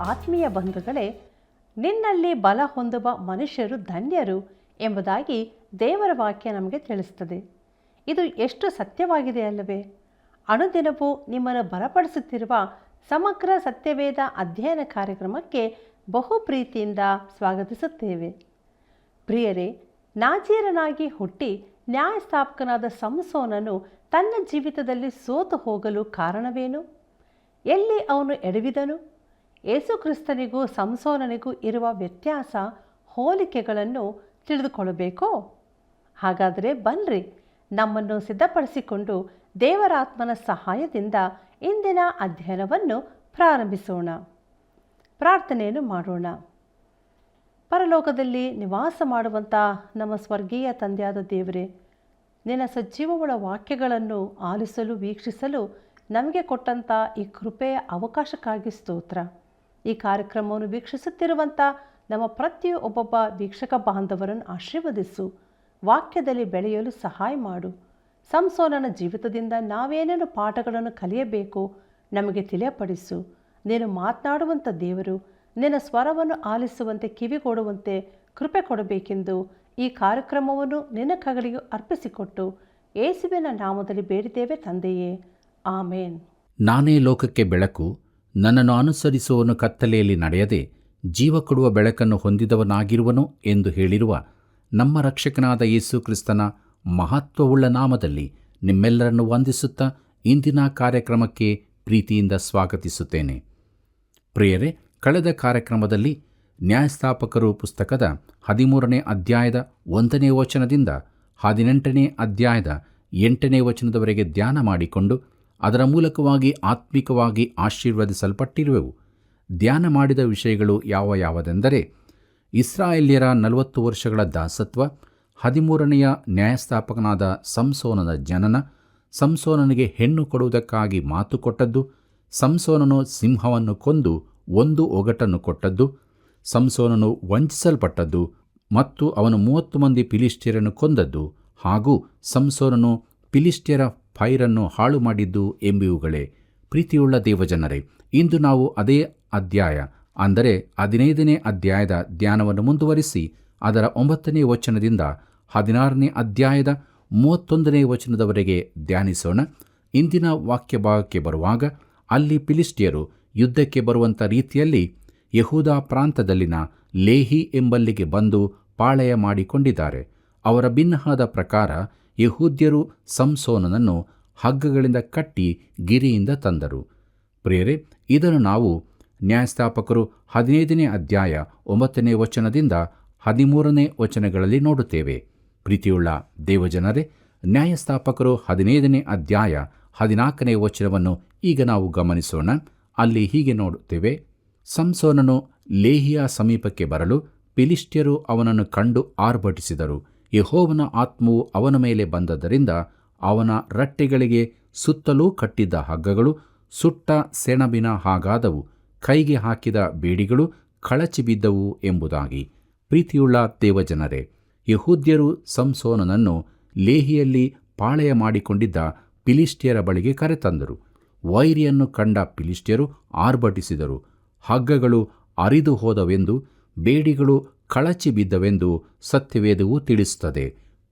ಆತ್ಮೀಯ ಬಂಧುಗಳೇ, ನಿನ್ನಲ್ಲಿ ಬಲ ಹೊಂದುವ ಮನುಷ್ಯರು ಧನ್ಯರು ಎಂಬುದಾಗಿ ದೇವರ ವಾಕ್ಯ ನಮಗೆ ತಿಳಿಸ್ತದೆ. ಇದು ಎಷ್ಟು ಸತ್ಯವಾಗಿದೆ ಅಲ್ಲವೇ? ಅನುದಿನವೂ ನಿಮ್ಮನ್ನು ಬಲಪಡಿಸುತ್ತಿರುವ ಸಮಗ್ರ ಸತ್ಯವೇದ ಅಧ್ಯಯನ ಕಾರ್ಯಕ್ರಮಕ್ಕೆ ಬಹು ಪ್ರೀತಿಯಿಂದ ಸ್ವಾಗತಿಸುತ್ತೇವೆ. ಪ್ರಿಯರೇ, ನಾಜೀರನಾಗಿ ಹುಟ್ಟಿ ನ್ಯಾಯಸ್ಥಾಪಕನಾದ ಸಂಸೋನನು ತನ್ನ ಜೀವಿತದಲ್ಲಿ ಸೋತು ಹೋಗಲು ಕಾರಣವೇನು? ಎಲ್ಲಿ ಅವನು ಎಡವಿದನು? ಯೇಸು ಕ್ರಿಸ್ತನಿಗೂ ಸಂಸೋನನಿಗೂ ಇರುವ ವ್ಯತ್ಯಾಸ, ಹೋಲಿಕೆಗಳನ್ನು ತಿಳಿದುಕೊಳ್ಳಬೇಕೋ? ಹಾಗಾದರೆ ಬನ್ನಿರಿ, ನಮ್ಮನ್ನು ಸಿದ್ಧಪಡಿಸಿಕೊಂಡು ದೇವರಾತ್ಮನ ಸಹಾಯದಿಂದ ಇಂದಿನ ಅಧ್ಯಯನವನ್ನು ಪ್ರಾರಂಭಿಸೋಣ. ಪ್ರಾರ್ಥನೆಯನ್ನು ಮಾಡೋಣ. ಪರಲೋಕದಲ್ಲಿ ನಿವಾಸ ಮಾಡುವಂಥ ನಮ್ಮ ಸ್ವರ್ಗೀಯ ತಂದೆಯಾದ ದೇವರೇ, ನಿನ್ನ ಸಜೀವವುಳ್ಳ ವಾಕ್ಯಗಳನ್ನು ಆಲಿಸಲು, ವೀಕ್ಷಿಸಲು ನಮಗೆ ಕೊಟ್ಟಂಥ ಈ ಕೃಪೆಯ ಅವಕಾಶಕ್ಕಾಗಿ ಸ್ತೋತ್ರ. ಈ ಕಾರ್ಯಕ್ರಮವನ್ನು ವೀಕ್ಷಿಸುತ್ತಿರುವಂಥ ನಮ್ಮ ಪ್ರತಿಯೊಬ್ಬೊಬ್ಬ ವೀಕ್ಷಕ ಬಾಂಧವರನ್ನು ಆಶೀರ್ವದಿಸು. ವಾಕ್ಯದಲ್ಲಿ ಬೆಳೆಯಲು ಸಹಾಯ ಮಾಡು. ಸಂಸೋನನ ಜೀವಿತದಿಂದ ನಾವೇನೇನು ಪಾಠಗಳನ್ನು ಕಲಿಯಬೇಕು ನಮಗೆ ತಿಳಿಯಪಡಿಸು. ನೀನು ಮಾತನಾಡುವಂಥ ದೇವರು, ನಿನ್ನ ಸ್ವರವನ್ನು ಆಲಿಸುವಂತೆ ಕಿವಿಗೊಡುವಂತೆ ಕೃಪೆ ಕೊಡಬೇಕೆಂದು ಈ ಕಾರ್ಯಕ್ರಮವನ್ನು ನಿನ್ನ ಕೈಗಳಿಗೆ ಅರ್ಪಿಸಿಕೊಟ್ಟು ಯೇಸುವಿನ ನಾಮದಲ್ಲಿ ಬೇಡಿದ್ದೇವೆ ತಂದೆಯೇ, ಆಮೇನ್. ನಾನೇ ಲೋಕಕ್ಕೆ ಬೆಳಕು, ನನ್ನನ್ನು ಅನುಸರಿಸುವವನು ಕತ್ತಲೆಯಲ್ಲಿ ನಡೆಯದೆ ಜೀವ ಕೊಡುವ ಬೆಳಕನ್ನು ಹೊಂದಿದವನಾಗಿರುವನು ಎಂದು ಹೇಳಿರುವ ನಮ್ಮ ರಕ್ಷಕನಾದ ಯೇಸು ಕ್ರಿಸ್ತನ ಮಹತ್ವವುಳ್ಳ ನಾಮದಲ್ಲಿ ನಿಮ್ಮೆಲ್ಲರನ್ನು ವಂದಿಸುತ್ತಾ ಇಂದಿನ ಕಾರ್ಯಕ್ರಮಕ್ಕೆ ಪ್ರೀತಿಯಿಂದ ಸ್ವಾಗತಿಸುತ್ತೇನೆ. ಪ್ರಿಯರೇ, ಕಳೆದ ಕಾರ್ಯಕ್ರಮದಲ್ಲಿ ನ್ಯಾಯಸ್ಥಾಪಕರು ಪುಸ್ತಕದ 13ನೇ ಅಧ್ಯಾಯದ 1ನೇ ವಚನದಿಂದ 18ನೇ ಅಧ್ಯಾಯದ 8ನೇ ವಚನದವರೆಗೆ ಧ್ಯಾನ ಮಾಡಿಕೊಂಡು ಅದರ ಮೂಲಕವಾಗಿ ಆತ್ಮಿಕವಾಗಿ ಆಶೀರ್ವದಿಸಲ್ಪಟ್ಟಿರುವೆವು. ಧ್ಯಾನ ಮಾಡಿದ ವಿಷಯಗಳು ಯಾವುದೆಂದರೆ, ಇಸ್ರಾಯೇಲ್ಯರ 40 ವರ್ಷಗಳ ದಾಸತ್ವ, 13ನೆಯ ನ್ಯಾಯಸ್ಥಾಪಕನಾದ ಸಂಸೋನನ ಜನನ, ಸಂಸೋನನಿಗೆ ಹೆಣ್ಣು ಕೊಡುವುದಕ್ಕಾಗಿ ಮಾತು ಕೊಟ್ಟದ್ದು, ಸಂಸೋನನು ಸಿಂಹವನ್ನು ಕೊಂದು ಒಂದು ಒಗಟನ್ನು ಕೊಟ್ಟದ್ದು, ಸಂಸೋನನು ವಂಚಿಸಲ್ಪಟ್ಟದ್ದು ಮತ್ತು ಅವನು 30 ಮಂದಿ ಫಿಲಿಷ್ಟಿಯರನ್ನು ಕೊಂದದ್ದು, ಹಾಗೂ ಸಂಸೋನನು ಫಿಲಿಷ್ಟಿಯರ ಪೈರನ್ನು ಹಾಳು ಮಾಡಿದ್ದು ಎಂಬಿವುಗಳೇ. ಪ್ರೀತಿಯುಳ್ಳ ದೇವಜನರೇ, ಇಂದು ನಾವು ಅದೇ ಅಧ್ಯಾಯ ಅಂದರೆ 15ನೇ ಅಧ್ಯಾಯದ ಧ್ಯಾನವನ್ನು ಮುಂದುವರಿಸಿ ಅದರ 9ನೇ ವಚನದಿಂದ 16ನೇ ಅಧ್ಯಾಯದ 31ನೇ ವಚನದವರೆಗೆ ಧ್ಯಾನಿಸೋಣ. ಇಂದಿನ ವಾಕ್ಯ ಭಾಗಕ್ಕೆ ಬರುವಾಗ ಅಲ್ಲಿ ಫಿಲಿಷ್ಟಿಯರು ಯುದ್ಧಕ್ಕೆ ಬರುವಂಥ ರೀತಿಯಲ್ಲಿ ಯೆಹೂದ ಪ್ರಾಂತದಲ್ಲಿನ ಲೇಹಿ ಎಂಬಲ್ಲಿಗೆ ಬಂದು ಪಾಳೆಯ ಮಾಡಿಕೊಂಡಿದ್ದಾರೆ. ಅವರ ಭಿನ್ನವಾದ ಪ್ರಕಾರ ಯೆಹೂದ್ಯರು ಸಂಸೋನನನ್ನು ಹಗ್ಗಗಳಿಂದ ಕಟ್ಟಿ ಗಿರಿಯಿಂದ ತಂದರು. ಪ್ರಿಯರೇ, ಇದನ್ನು ನಾವು ನ್ಯಾಯಸ್ಥಾಪಕರು 15ನೇ ಅಧ್ಯಾಯ 9ನೇ ವಚನದಿಂದ 13ನೇ ವಚನಗಳಲ್ಲಿ ನೋಡುತ್ತೇವೆ. ಪ್ರೀತಿಯುಳ್ಳ ದೇವಜನರೇ, ನ್ಯಾಯಸ್ಥಾಪಕರು 15ನೇ ಅಧ್ಯಾಯ 14ನೇ ವಚನವನ್ನು ಈಗ ನಾವು ಗಮನಿಸೋಣ. ಅಲ್ಲಿ ಹೀಗೆ ನೋಡುತ್ತೇವೆ: ಸಂಸೋನನು ಲೇಹಿಯ ಸಮೀಪಕ್ಕೆ ಬರಲು ಫಿಲಿಷ್ಟಿಯರು ಅವನನ್ನು ಕಂಡು ಆರ್ಭಟಿಸಿದರು. ಯೆಹೋವನ ಆತ್ಮವು ಅವನ ಮೇಲೆ ಬಂದದ್ದರಿಂದ ಅವನ ರಟ್ಟೆಗಳಿಗೆ ಸುತ್ತಲೂ ಕಟ್ಟಿದ್ದ ಹಗ್ಗಗಳು ಸುಟ್ಟ ಸೆಣಬಿನ ಹಾಗಾದವು, ಕೈಗೆ ಹಾಕಿದ ಬೇಡಿಗಳು ಕಳಚಿ ಬಿದ್ದವು ಎಂಬುದಾಗಿ. ಪ್ರೀತಿಯುಳ್ಳ ದೇವಜನರೇ, ಯೆಹೂದ್ಯರು ಸಂಸೋನನನ್ನು ಲೇಹಿಯಲ್ಲಿ ಪಾಳೆಯ ಮಾಡಿಕೊಂಡಿದ್ದ ಫಿಲಿಷ್ಟಿಯರ ಬಳಿಗೆ ಕರೆತಂದರು. ವೈರಿಯನ್ನು ಕಂಡ ಫಿಲಿಷ್ಟಿಯರು ಆರ್ಭಟಿಸಿದರು. ಹಗ್ಗಗಳು ಅರಿದು ಹೋದವೆಂದು, ಬೇಡಿಗಳು ಕಳಚಿ ಬಿದ್ದವೆಂದು ಸತ್ಯವೇದವು ತಿಳಿಸುತ್ತದೆ.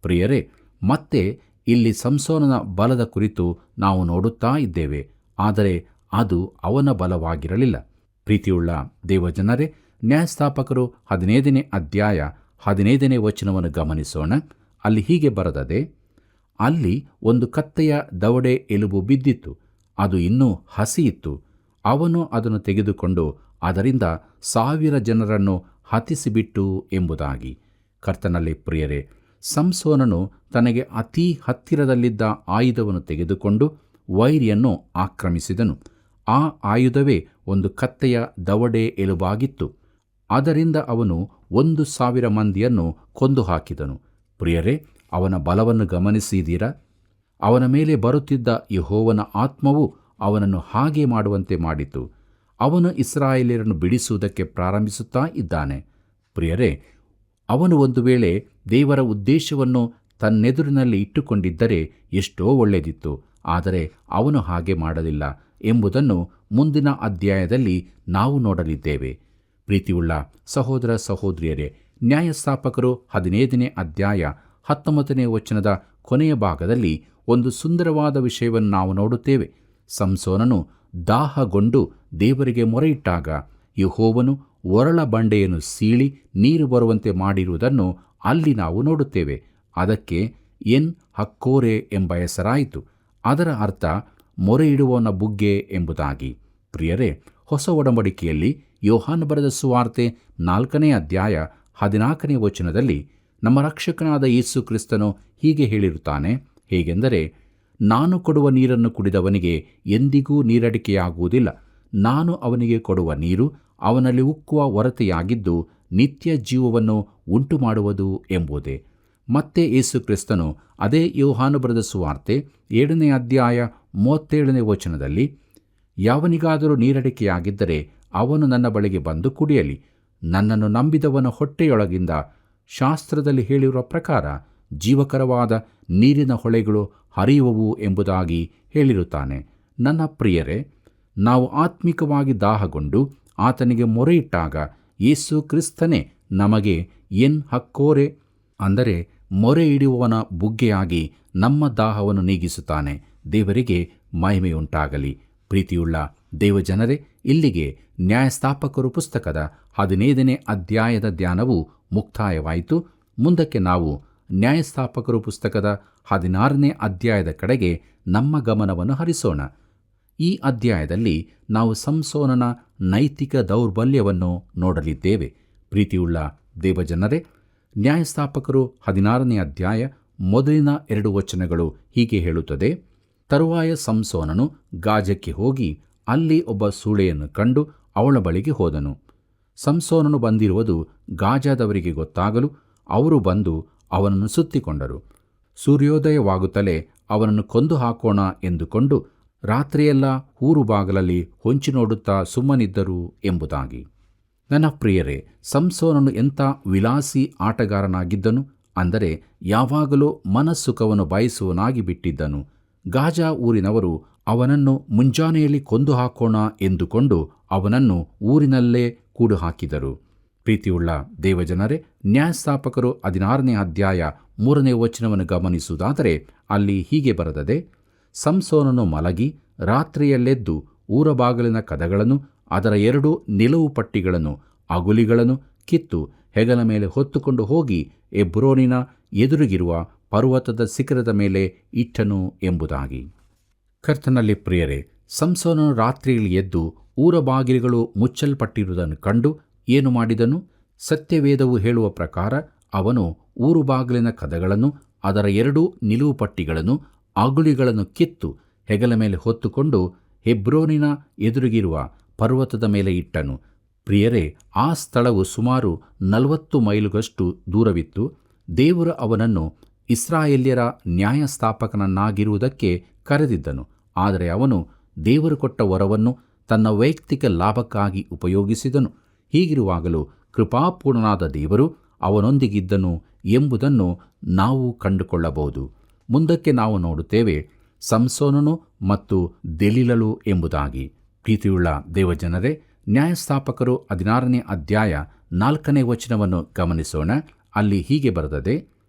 ಪ್ರಿಯರೇ, ಮತ್ತೆ ಇಲ್ಲಿ ಸಂಸೋನನ ಬಲದ ಕುರಿತು ನಾವು ನೋಡುತ್ತಾ ಇದ್ದೇವೆ. ಆದರೆ ಅದು ಅವನ ಬಲವಾಗಿರಲಿಲ್ಲ. ಪ್ರೀತಿಯುಳ್ಳ ದೇವಜನರೇ, ನ್ಯಾಯಸ್ಥಾಪಕರು 15ನೇ ಅಧ್ಯಾಯ 15ನೇ ವಚನವನ್ನು ಗಮನಿಸೋಣ. ಅಲ್ಲಿ ಹೀಗೆ ಬರೆದದೆ: ಅಲ್ಲಿ ಒಂದು ಕತ್ತೆಯ ದವಡೆ ಎಲುಬು ಬಿದ್ದಿತ್ತು, ಅದು ಇನ್ನೂ ಹಸಿಯಿತ್ತು. ಅವನು ಅದನ್ನು ತೆಗೆದುಕೊಂಡು ಅದರಿಂದ 1000 ಜನರನ್ನು ಹತಿಸಿಬಿಟ್ಟು ಎಂಬುದಾಗಿ. ಕರ್ತನಲ್ಲಿ ಪ್ರಿಯರೇ, ಸಂಸೋನನು ತನಗೆ ಅತೀ ಹತ್ತಿರದಲ್ಲಿದ್ದ ಆಯುಧವನ್ನು ತೆಗೆದುಕೊಂಡು ವೈರಿಯನ್ನು ಆಕ್ರಮಿಸಿದನು. ಆ ಆಯುಧವೇ ಒಂದು ಕತ್ತೆಯ ದವಡೆ ಎಲುಬಾಗಿತ್ತು. ಅದರಿಂದ ಅವನು 1,000 ಮಂದಿಯನ್ನು ಕೊಂದು ಹಾಕಿದನು. ಪ್ರಿಯರೇ, ಅವನ ಬಲವನ್ನು ಗಮನಿಸಿದ್ದೀರಾ? ಅವನ ಮೇಲೆ ಬರುತ್ತಿದ್ದ ಯೆಹೋವನ ಆತ್ಮವು ಅವನನ್ನು ಹಾಗೆ ಮಾಡುವಂತೆ ಮಾಡಿತು. ಅವನು ಇಸ್ರಾಯೇಲ್ಯರನ್ನು ಬಿಡಿಸುವುದಕ್ಕೆ ಪ್ರಾರಂಭಿಸುತ್ತಾ ಇದ್ದಾನೆ. ಪ್ರಿಯರೇ, ಅವನು ಒಂದು ವೇಳೆ ದೇವರ ಉದ್ದೇಶವನ್ನು ತನ್ನೆದುರಿನಲ್ಲಿ ಇಟ್ಟುಕೊಂಡಿದ್ದರೆ ಎಷ್ಟೋ ಒಳ್ಳೆಯದಿತ್ತು. ಆದರೆ ಅವನು ಹಾಗೆ ಮಾಡಲಿಲ್ಲ. ಎಂಬುದನ್ನು ಮುಂದಿನ ಅಧ್ಯಾಯದಲ್ಲಿ ನಾವು ನೋಡಲಿದ್ದೇವೆ. ಪ್ರೀತಿಯುಳ್ಳ ಸಹೋದರ ಸಹೋದರಿಯರೇ, ನ್ಯಾಯಸ್ಥಾಪಕರು 15ನೇ ಅಧ್ಯಾಯ 19ನೇ ವಚನದ ಕೊನೆಯ ಭಾಗದಲ್ಲಿ ಒಂದು ಸುಂದರವಾದ ವಿಷಯವನ್ನು ನಾವು ನೋಡುತ್ತೇವೆ. ಸಂಸೋನನು ದಾಹಗೊಂಡು ದೇವರಿಗೆ ಮೊರೆಯಿಟ್ಟಾಗ ಯೆಹೋವನು ಒರಳ ಬಂಡೆಯನ್ನು ಸೀಳಿ ನೀರು ಬರುವಂತೆ ಮಾಡಿರುವುದನ್ನು ಅಲ್ಲಿ ನಾವು ನೋಡುತ್ತೇವೆ. ಅದಕ್ಕೆ ಎನ್ ಹಕ್ಕೋರೆ ಎಂಬ ಹೆಸರಾಯಿತು. ಅದರ ಅರ್ಥ ಮೊರೆಯಿಡುವವನ ಬುಗ್ಗೆ ಎಂಬುದಾಗಿ. ಪ್ರಿಯರೇ, ಹೊಸ ಒಡಂಬಡಿಕೆಯಲ್ಲಿ ಯೋಹಾನ ಬರೆದ ಸುವಾರ್ತೆ 4ನೇ ಅಧ್ಯಾಯ 14ನೇ ವಚನದಲ್ಲಿ ನಮ್ಮ ರಕ್ಷಕನಾದ ಯೇಸು ಕ್ರಿಸ್ತನು ಹೀಗೆ ಹೇಳಿರುತ್ತಾನೆ. ಹೇಗೆಂದರೆ, ನಾನು ಕೊಡುವ ನೀರನ್ನು ಕುಡಿದವನಿಗೆ ಎಂದಿಗೂ ನೀರಡಿಕೆಯಾಗುವುದಿಲ್ಲ. ನಾನು ಅವನಿಗೆ ಕೊಡುವ ನೀರು ಅವನಲ್ಲಿ ಉಕ್ಕುವ ಒರತೆಯಾಗಿದ್ದು ನಿತ್ಯ ಜೀವವನ್ನು ಉಂಟು ಮಾಡುವುದು ಎಂಬುದೇ. ಮತ್ತೆ ಯೇಸು ಕ್ರಿಸ್ತನು ಅದೇ ಯೋಹಾನ ಬರೆದ ಸುವಾರ್ತೆ 7ನೇ ಅಧ್ಯಾಯ 37ನೇ ವಚನದಲ್ಲಿ, ಯಾವನಿಗಾದರೂ ನೀರಡಿಕೆಯಾಗಿದ್ದರೆ ಅವನು ನನ್ನ ಬಳಿಗೆ ಬಂದು ಕುಡಿಯಲಿ. ನನ್ನನ್ನು ನಂಬಿದವನ ಹೊಟ್ಟೆಯೊಳಗಿಂದ ಶಾಸ್ತ್ರದಲ್ಲಿ ಹೇಳಿರುವ ಪ್ರಕಾರ ಜೀವಕರವಾದ ನೀರಿನ ಹೊಳೆಗಳು ಹರಿಯುವವು ಎಂಬುದಾಗಿ ಹೇಳಿರುತ್ತಾನೆ. ನನ್ನ ಪ್ರಿಯರೇ, ನಾವು ಆತ್ಮಿಕವಾಗಿ ದಾಹಗೊಂಡು ಆತನಿಗೆ ಮೊರೆಯಿಟ್ಟಾಗ ಯೇಸು ಕ್ರಿಸ್ತನೇ ನಮಗೆ ಎನ್ ಹಕ್ಕೋರೆ ಅಂದರೆ ಮೊರೆ ಇಡುವವನ ಬುಗ್ಗೆಯಾಗಿ ನಮ್ಮ ದಾಹವನ್ನು ನೀಗಿಸುತ್ತಾನೆ. ದೇವರಿಗೆ ಮಹಿಮೆಯುಂಟಾಗಲಿ. ಪ್ರೀತಿಯುಳ್ಳ ದೇವಜನರೇ, ಇಲ್ಲಿಗೆ ನ್ಯಾಯಸ್ಥಾಪಕರು ಪುಸ್ತಕದ 15ನೇ ಅಧ್ಯಾಯದ ಧ್ಯಾನವು ಮುಕ್ತಾಯವಾಯಿತು. ಮುಂದಕ್ಕೆ ನಾವು ನ್ಯಾಯಸ್ಥಾಪಕರು ಪುಸ್ತಕದ 16ನೇ ಅಧ್ಯಾಯದ ಕಡೆಗೆ ನಮ್ಮ ಗಮನವನ್ನು ಹರಿಸೋಣ. ಈ ಅಧ್ಯಾಯದಲ್ಲಿ ನಾವು ಸಂಸೋನನ ನೈತಿಕ ದೌರ್ಬಲ್ಯವನ್ನು ನೋಡಲಿದ್ದೇವೆ. ಪ್ರೀತಿಯುಳ್ಳ ದೇವಜನರೇ, ನ್ಯಾಯಸ್ಥಾಪಕರು 16ನೇ ಅಧ್ಯಾಯ ಮೊದಲಿನ 2 ವಚನಗಳು ಹೀಗೆ ಹೇಳುತ್ತದೆ. ತರುವಾಯ ಸಂಸೋನನು ಗಾಜಕ್ಕೆ ಹೋಗಿ ಅಲ್ಲಿ ಒಬ್ಬ ಸೂಳೆಯನ್ನು ಕಂಡು ಅವಳ ಬಳಿಗೆ ಹೋದನು. ಸಂಸೋನನು ಬಂದಿರುವುದು ಗಾಜಾದವರಿಗೆ ಗೊತ್ತಾಗಲು ಅವರು ಬಂದು ಅವನನ್ನು ಸುತ್ತಿಕೊಂಡರು. ಸೂರ್ಯೋದಯವಾಗುತ್ತಲೇ ಅವನನ್ನು ಕೊಂದು ಹಾಕೋಣ ಎಂದುಕೊಂಡು ರಾತ್ರಿಯೆಲ್ಲ ಊರು ಬಾಗಲಲ್ಲಿ ಹೊಂಚಿ ನೋಡುತ್ತಾ ಸುಮ್ಮನಿದ್ದರು ಎಂಬುದಾಗಿ. ನನ್ನ ಪ್ರಿಯರೇ, ಸಂಸೋನನು ಎಂಥ ವಿಲಾಸಿ ಆಟಗಾರನಾಗಿದ್ದನು ಅಂದರೆ ಯಾವಾಗಲೂ ಮನಸ್ಸುಖವನ್ನು ಬಯಸುವನಾಗಿ ಬಿಟ್ಟಿದ್ದನು. ಗಾಜಾ ಊರಿನವರು ಅವನನ್ನು ಮುಂಜಾನೆಯಲ್ಲಿ ಕೊಂದು ಹಾಕೋಣ ಎಂದುಕೊಂಡು ಅವನನ್ನು ಊರಿನಲ್ಲೇ ಕೂಡು ಹಾಕಿದರು. ಪ್ರೀತಿಯುಳ್ಳ ದೇವಜನರೇ, ನ್ಯಾಯಸ್ಥಾಪಕರು 16ನೇ ಅಧ್ಯಾಯ 3ನೇ ವಚನವನ್ನು ಗಮನಿಸುವುದಾದರೆ ಅಲ್ಲಿ ಹೀಗೆ ಬರೆದದೆ. ಸಂಸೋನನು ಮಲಗಿ ರಾತ್ರಿಯಲ್ಲೆದ್ದು ಊರ ಬಾಗಿಲಿನ ಕದಗಳನ್ನು, ಅದರ 2 ನಿಲುವು ಪಟ್ಟಿಗಳನ್ನು, ಅಗುಲಿಗಳನ್ನು ಕಿತ್ತು ಹೆಗಲ ಮೇಲೆ ಹೊತ್ತುಕೊಂಡು ಹೋಗಿ ಎಬ್ರೋನಿನ ಎದುರಿಗಿರುವ ಪರ್ವತದ ಶಿಖರದ ಮೇಲೆ ಇಟ್ಟನು ಎಂಬುದಾಗಿ. ಕರ್ತನಲ್ಲಿ ಪ್ರಿಯರೇ, ಸಂಸೋನನು ರಾತ್ರಿಯಲ್ಲಿ ಎದ್ದು ಊರ ಬಾಗಿಲುಗಳು ಮುಚ್ಚಲ್ಪಟ್ಟಿರುವುದನ್ನು ಕಂಡು ಏನು ಮಾಡಿದನು? ಸತ್ಯವೇದವು ಹೇಳುವ ಪ್ರಕಾರ ಅವನು ಊರು ಬಾಗಿಲಿನ ಕದಗಳನ್ನು, ಅದರ 2 ನಿಲುವು ಪಟ್ಟಿಗಳನ್ನು, ಅಗುಳಿಗಳನ್ನು ಕಿತ್ತು ಹೆಗಲ ಮೇಲೆ ಹೊತ್ತುಕೊಂಡು ಹೆಬ್ರೋನಿನ ಎದುರಿಗಿರುವ ಪರ್ವತದ ಮೇಲೆ ಇಟ್ಟನು. ಪ್ರಿಯರೇ, ಆ ಸ್ಥಳವು ಸುಮಾರು 40 ಮೈಲುಗಷ್ಟು ದೂರವಿತ್ತು. ದೇವರು ಅವನನ್ನು ಇಸ್ರಾಯೇಲ್ಯರ ನ್ಯಾಯಸ್ಥಾಪಕನನ್ನಾಗಿರುವುದಕ್ಕೆ ಕರೆದಿದ್ದನು. ಆದರೆ ಅವನು ದೇವರು ಕೊಟ್ಟ ವರವನ್ನು ತನ್ನ ವೈಯಕ್ತಿಕ ಲಾಭಕ್ಕಾಗಿ ಉಪಯೋಗಿಸಿದನು. ಹೀಗಿರುವಾಗಲೂ ಕೃಪಾಪೂರ್ಣನಾದ ದೇವರು ಅವನೊಂದಿಗಿದ್ದನು ಎಂಬುದನ್ನು ನಾವು ಕಂಡುಕೊಳ್ಳಬಹುದು. ಮುಂದಕ್ಕೆ ನಾವು ನೋಡುತ್ತೇವೆ ಸಂಸೋನನು ಮತ್ತು ದೆಲೀಲಳು ಎಂಬುದಾಗಿ. ಪ್ರೀತಿಯುಳ್ಳ ದೇವಜನರೇ, ನ್ಯಾಯಸ್ಥಾಪಕರು 16ನೇ ಅಧ್ಯಾಯ 4ನೇ ವಚನವನ್ನು ಗಮನಿಸೋಣ. ಅಲ್ಲಿ ಹೀಗೆ ಬರೆದದೆ.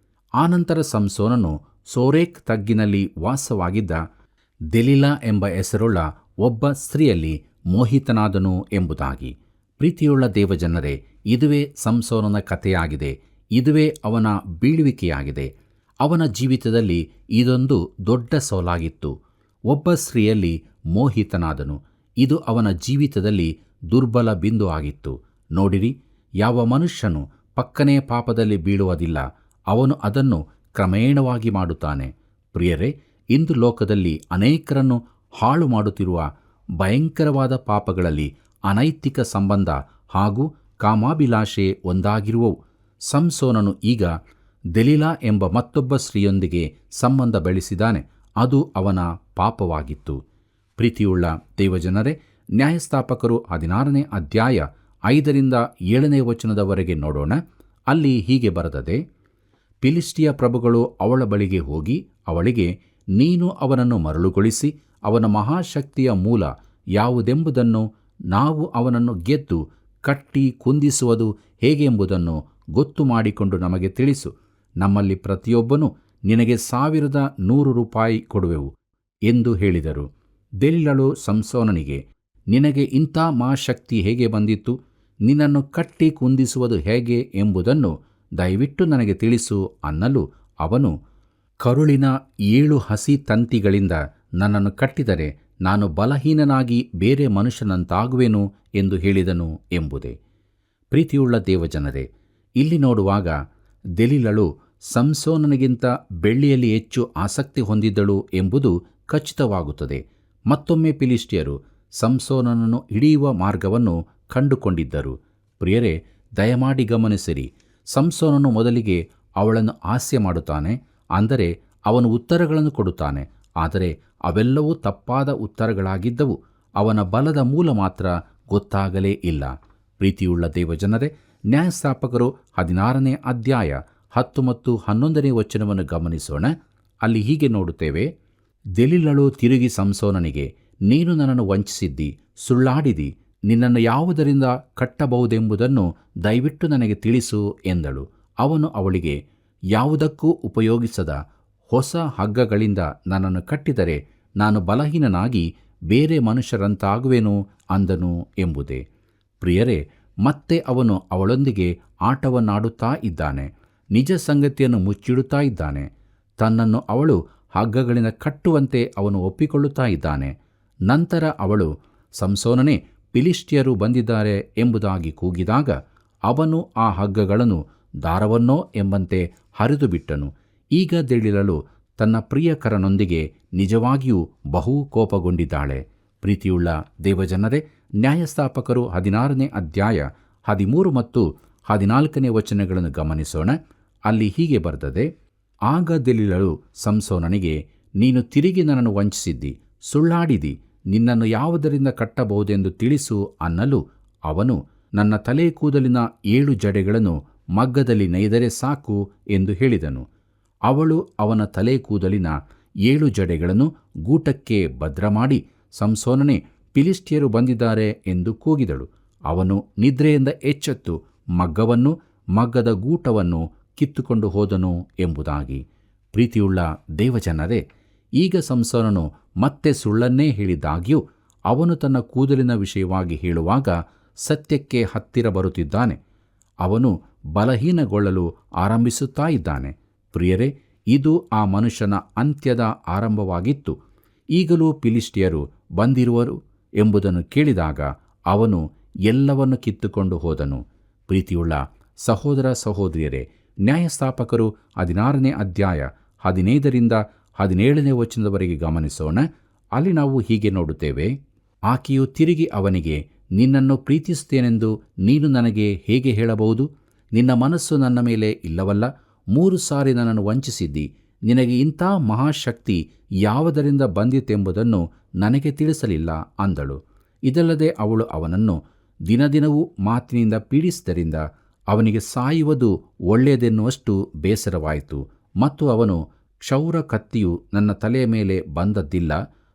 ಆನಂತರ ಸಂಸೋನನು ಸೋರೇಕ್ ತಗ್ಗಿನಲ್ಲಿ ವಾಸವಾಗಿದ್ದ ದೆಲೀಲಾ ಎಂಬ ಹೆಸರುಳ್ಳ ಒಬ್ಬ ಸ್ತ್ರೀಯಲ್ಲಿ ಮೋಹಿತನಾದನು ಎಂಬುದಾಗಿ. ಪ್ರೀತಿಯುಳ್ಳ ದೇವಜನರೇ, ಇದುವೇ ಸಂಸೋನನ ಕಥೆಯಾಗಿದೆ. ಇದುವೇ ಅವನ ಬೀಳುವಿಕೆಯಾಗಿದೆ. ಅವನ ಜೀವಿತದಲ್ಲಿ ಇದೊಂದು ದೊಡ್ಡ ಸೋಲಾಗಿತ್ತು. ಒಬ್ಬ ಸ್ತ್ರೀಯಲ್ಲಿ ಮೋಹಿತನಾದನು. ಇದು ಅವನ ಜೀವಿತದಲ್ಲಿ ದುರ್ಬಲ ಬಿಂದು ಆಗಿತ್ತು. ನೋಡಿರಿ, ಯಾವ ಮನುಷ್ಯನು ಪಕ್ಕನೇ ಪಾಪದಲ್ಲಿ ಬೀಳುವುದಿಲ್ಲ, ಅವನು ಅದನ್ನು ಕ್ರಮೇಣವಾಗಿ ಮಾಡುತ್ತಾನೆ. ಪ್ರಿಯರೇ, ಇಂದು ಲೋಕದಲ್ಲಿ ಅನೇಕರನ್ನು ಹಾಳು ಮಾಡುತ್ತಿರುವ ಭಯಂಕರವಾದ ಪಾಪಗಳಲ್ಲಿ ಅನೈತಿಕ ಸಂಬಂಧ ಹಾಗೂ ಕಾಮಾಭಿಲಾಷೆ ಒಂದಾಗಿರುವವು. ಸಂಸೋನನು ಈಗ ದೆಲೀಲಾ ಎಂಬ ಮತ್ತೊಬ್ಬ ಸ್ತ್ರೀಯೊಂದಿಗೆ ಸಂಬಂಧ ಬೆಳೆಸಿದ್ದಾನೆ. ಅದು ಅವನ ಪಾಪವಾಗಿತ್ತು. ಪ್ರೀತಿಯುಳ್ಳ ದೇವಜನರೇ, ನ್ಯಾಯಸ್ಥಾಪಕರು 16ನೇ ಅಧ್ಯಾಯ 5ರಿಂದ 7ನೇ ವಚನದವರೆಗೆ ನೋಡೋಣ. ಅಲ್ಲಿ ಹೀಗೆ ಬರೆದದೆ. ಫಿಲಿಷ್ಟಿಯ ಪ್ರಭುಗಳು ಅವಳ ಬಳಿಗೆ ಹೋಗಿ ಅವಳಿಗೆ, ನೀನು ಅವನನ್ನು ಮರಳುಗೊಳಿಸಿ ಅವನ ಮಹಾಶಕ್ತಿಯ ಮೂಲ ಯಾವುದೆಂಬುದನ್ನು, ನಾವು ಅವನನ್ನು ಗೆದ್ದು ಕಟ್ಟಿ ಕುಂದಿಸುವುದು ಹೇಗೆಂಬುದನ್ನು ಗೊತ್ತು ಮಾಡಿಕೊಂಡು ನಮಗೆ ತಿಳಿಸು. ನಮ್ಮಲ್ಲಿ ಪ್ರತಿಯೊಬ್ಬನೂ ನಿನಗೆ 1,100 ರೂಪಾಯಿ ಕೊಡುವೆವು ಎಂದು ಹೇಳಿದರು. ದೆಲೀಲಳು ಸಂಸೋನನಿಗೆ, ನಿನಗೆ ಇಂಥ ಮಹಾಶಕ್ತಿ ಹೇಗೆ ಬಂದಿತ್ತು? ನಿನ್ನನ್ನು ಕಟ್ಟಿ ಕುಂದಿಸುವುದು ಹೇಗೆ ಎಂಬುದನ್ನು ದಯವಿಟ್ಟು ನನಗೆ ತಿಳಿಸು ಅನ್ನಲು, ಅವನು, ಕರುಳಿನ 7 ಹಸಿ ತಂತಿಗಳಿಂದ ನನ್ನನ್ನು ಕಟ್ಟಿದರೆ ನಾನು ಬಲಹೀನನಾಗಿ ಬೇರೆ ಮನುಷ್ಯನಂತಾಗುವೆನು ಎಂದು ಹೇಳಿದನು ಎಂಬುದೇ. ಪ್ರೀತಿಯುಳ್ಳ ದೇವಜನರೇ, ಇಲ್ಲಿ ನೋಡುವಾಗ ದೆಲೀಲಳು ಸಂಸೋನನಿಗಿಂತ ಬೆಳ್ಳಿಯಲ್ಲಿ ಹೆಚ್ಚು ಆಸಕ್ತಿ ಹೊಂದಿದ್ದಳು ಎಂಬುದು ಖಚಿತವಾಗುತ್ತದೆ. ಮತ್ತೊಮ್ಮೆ ಫಿಲಿಷ್ಟಿಯರು ಸಂಸೋನನನ್ನು ಹಿಡಿಯುವ ಮಾರ್ಗವನ್ನು ಕಂಡುಕೊಂಡಿದ್ದರು. ಪ್ರಿಯರೇ, ದಯಮಾಡಿ ಗಮನಿಸಿರಿ. ಸಂಸೋನನು ಮೊದಲಿಗೆ ಅವಳನ್ನು ಹಾಸ್ಯ ಮಾಡುತ್ತಾನೆ, ಅಂದರೆ ಅವನು ಉತ್ತರಗಳನ್ನು ಕೊಡುತ್ತಾನೆ. ಆದರೆ ಅವೆಲ್ಲವೂ ತಪ್ಪಾದ ಉತ್ತರಗಳಾಗಿದ್ದವು. ಅವನ ಬಲದ ಮೂಲ ಮಾತ್ರ ಗೊತ್ತಾಗಲೇ ಇಲ್ಲ. ಪ್ರೀತಿಯುಳ್ಳ ದೇವಜನರೇ, ನ್ಯಾಯಸ್ಥಾಪಕರು 16ನೇ ಅಧ್ಯಾಯ 10 ಮತ್ತು 11ನೇ ವಚನವನ್ನು ಗಮನಿಸೋಣ. ಅಲ್ಲಿ ಹೀಗೆ ನೋಡುತ್ತೇವೆ. ದೆಲೀಲಳು ತಿರುಗಿ ಸಂಸೋನನಿಗೆ, ನೀನು ನನ್ನನ್ನು ವಂಚಿಸಿದ್ದಿ, ಸುಳ್ಳಾಡಿದಿ. ನಿನ್ನನ್ನು ಯಾವುದರಿಂದ ಕಟ್ಟಬಹುದೆಂಬುದನ್ನು ದಯವಿಟ್ಟು ನನಗೆ ತಿಳಿಸು ಎಂದಳು. ಅವನು ಅವಳಿಗೆ, ಯಾವುದಕ್ಕೂ ಉಪಯೋಗಿಸದ ಹೊಸ ಹಗ್ಗಗಳಿಂದ ನನ್ನನ್ನು ಕಟ್ಟಿದರೆ ನಾನು ಬಲಹೀನನಾಗಿ ಬೇರೆ ಮನುಷ್ಯರಂತಾಗುವೆನು ಅಂದನು ಎಂಬುದೇ. ಪ್ರಿಯರೇ, ಮತ್ತೆ ಅವನು ಅವಳೊಂದಿಗೆ ಆಟವನ್ನಾಡುತ್ತಾ ಇದ್ದಾನೆ. ನಿಜ ಸಂಗತಿಯನ್ನು ಮುಚ್ಚಿಡುತ್ತಾ ಇದ್ದಾನೆ. ತನ್ನನ್ನು ಅವಳು ಹಗ್ಗಗಳಿಂದ ಕಟ್ಟುವಂತೆ ಅವನು ಒಪ್ಪಿಕೊಳ್ಳುತ್ತಾ ಇದ್ದಾನೆ. ನಂತರ ಅವಳು, ಸಂಸೋನನೇ, ಫಿಲಿಷ್ಟಿಯರು ಬಂದಿದ್ದಾರೆ ಎಂಬುದಾಗಿ ಕೂಗಿದಾಗ ಅವನು ಆ ಹಗ್ಗಗಳನ್ನು ದಾರವನ್ನೋ ಎಂಬಂತೆ ಹರಿದು ಬಿಟ್ಟನು. ಈಗ ದೆಲೀಲಳು ತನ್ನ ಪ್ರಿಯಕರನೊಂದಿಗೆ ನಿಜವಾಗಿಯೂ ಬಹು ಕೋಪಗೊಂಡಿದ್ದಾಳೆ. ಪ್ರೀತಿಯುಳ್ಳ ದೇವಜನರೇ, ನ್ಯಾಯಸ್ಥಾಪಕರು 16ನೇ ಅಧ್ಯಾಯ 13 ಮತ್ತು 14ನೇ ವಚನಗಳನ್ನು ಗಮನಿಸೋಣ. ಅಲ್ಲಿ ಹೀಗೆ ಬರೆದದೆ. ಆಗ ದೆಲೀಲಳು ಸಂಸೋನನಿಗೆ, ನೀನು ತಿರುಗಿ ನನ್ನನ್ನು ವಂಚಿಸಿದ್ದಿ, ಸುಳ್ಳಾಡಿದಿ. ನಿನ್ನನ್ನು ಯಾವುದರಿಂದ ಕಟ್ಟಬಹುದೆಂದು ತಿಳಿಸು ಅನ್ನಲು, ಅವನು, ನನ್ನ ತಲೆ ಕೂದಲಿನ 7 ಜಡೆಗಳನ್ನು ಮಗ್ಗದಲ್ಲಿ ನೇಯ್ದರೆ ಸಾಕು ಎಂದು ಹೇಳಿದನು. ಅವಳು ಅವನ ತಲೆ ಕೂದಲಿನ 7 ಜಡೆಗಳನ್ನು ಗೂಟಕ್ಕೆ ಭದ್ರಮಾಡಿ, ಸಂಸೋನನೇ, ಫಿಲಿಷ್ಟಿಯರು ಬಂದಿದ್ದಾರೆ ಎಂದು ಕೂಗಿದಳು. ಅವನು ನಿದ್ರೆಯಿಂದ ಎಚ್ಚೆತ್ತು ಮಗ್ಗವನ್ನು, ಮಗ್ಗದ ಗೂಟವನ್ನು ಕಿತ್ತುಕೊಂಡು ಹೋದನು ಎಂಬುದಾಗಿ. ಪ್ರೀತಿಯುಳ್ಳ ದೇವಜನರೇ, ಈಗ ಸಂಸೋನನು ಮತ್ತೆ ಸುಳ್ಳನ್ನೇ ಹೇಳಿದ್ದಾಗ್ಯೂ ಅವನು ತನ್ನ ಕೂದಲಿನ ವಿಷಯವಾಗಿ ಹೇಳುವಾಗ ಸತ್ಯಕ್ಕೆ ಹತ್ತಿರ ಬರುತ್ತಿದ್ದಾನೆ. ಅವನು ಬಲಹೀನಗೊಳ್ಳಲು ಆರಂಭಿಸುತ್ತಾ ಇದ್ದಾನೆ. ಪ್ರಿಯರೇ, ಇದು ಆ ಮನುಷ್ಯನ ಅಂತ್ಯದ ಆರಂಭವಾಗಿತ್ತು. ಈಗಲೂ ಫಿಲಿಷ್ಟಿಯರು ಬಂದಿರುವರು ಎಂಬುದನ್ನು ಕೇಳಿದಾಗ ಅವನು ಎಲ್ಲವನ್ನು ಕಿತ್ತುಕೊಂಡು ಹೋದನು. ಪ್ರೀತಿಯುಳ್ಳ ಸಹೋದರ ಸಹೋದರಿಯರೇ, ನ್ಯಾಯಸ್ಥಾಪಕರು 16ನೇ ಅಧ್ಯಾಯ 15ರಿಂದ 17ನೇ ವಚನದವರೆಗೆ ಗಮನಿಸೋಣ. ಅಲ್ಲಿ ನಾವು ಹೀಗೆ ನೋಡುತ್ತೇವೆ. ಆಕೆಯು ತಿರುಗಿ ಅವನಿಗೆ, ನಿನ್ನನ್ನು ಪ್ರೀತಿಸುತ್ತೇನೆಂದು ನೀನು ನನಗೆ ಹೇಗೆ ಹೇಳಬಹುದು? ನಿನ್ನ ಮನಸ್ಸು ನನ್ನ ಮೇಲೆ ಇಲ್ಲವಲ್ಲ. 3 ಸಾರಿ ನನ್ನನ್ನು ವಂಚಿಸಿದ್ದಿ. ನಿನಗೆ ಇಂಥ ಮಹಾಶಕ್ತಿ ಯಾವುದರಿಂದ ಬಂದಿತೆಂಬುದನ್ನು ನನಗೆ ತಿಳಿಸಲಿಲ್ಲ ಅಂದಳು. ಇದಲ್ಲದೆ ಅವಳು ಅವನನ್ನು ದಿನದಿನವೂ ಮಾತಿನಿಂದ ಪೀಡಿಸಿದ್ದರಿಂದ ಅವನಿಗೆ ಸಾಯುವುದು ಒಳ್ಳೆಯದೆನ್ನುವಷ್ಟು ಬೇಸರವಾಯಿತು. ಮತ್ತು ಅವನು, ಕ್ಷೌರ ಕತ್ತಿಯು ನನ್ನ ತಲೆಯ ಮೇಲೆ ಬಂದದ್ದಿಲ್ಲ.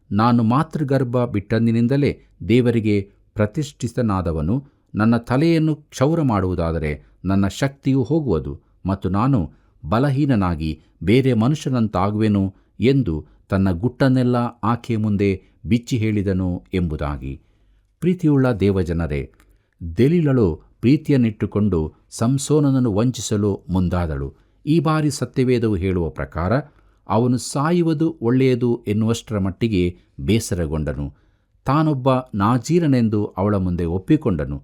ನಾನು ಮಾತೃಗರ್ಭ ಬಿಟ್ಟಂದಿನಿಂದಲೇ ದೇವರಿಗೆ ಪ್ರತಿಷ್ಠಿತನಾದವನು. ನನ್ನ ತಲೆಯನ್ನು ಕ್ಷೌರ ಮಾಡುವುದಾದರೆ ನನ್ನ ಶಕ್ತಿಯು ಹೋಗುವುದು ಮತ್ತು ನಾನು ಬಲಹೀನನಾಗಿ ಬೇರೆ ಮನುಷ್ಯನಂತಾಗುವೆನು ಎಂದು ತನ್ನ ಗುಟ್ಟನ್ನೆಲ್ಲ ಆಕೆಯ ಮುಂದೆ ಬಿಚ್ಚಿ ಹೇಳಿದನು ಎಂಬುದಾಗಿ. ಪ್ರೀತಿಯುಳ್ಳ ದೇವಜನರೇ, ದೆಲೀಲಳು ಪ್ರೀತಿಯನ್ನಿಟ್ಟುಕೊಂಡು ಸಂಸೋನನನ್ನು ವಂಚಿಸಲು ಮುಂದಾದಳು. ಈ ಬಾರಿ ಸತ್ಯವೇದವು ಹೇಳುವ ಪ್ರಕಾರ ಅವನು ಸಾಯುವುದು ಒಳ್ಳೆಯದು ಎನ್ನುವಷ್ಟರ ಮಟ್ಟಿಗೆ ಬೇಸರಗೊಂಡನು. ತಾನೊಬ್ಬ ನಾಜೀರನೆಂದು ಅವಳ ಮುಂದೆ ಒಪ್ಪಿಕೊಂಡನು.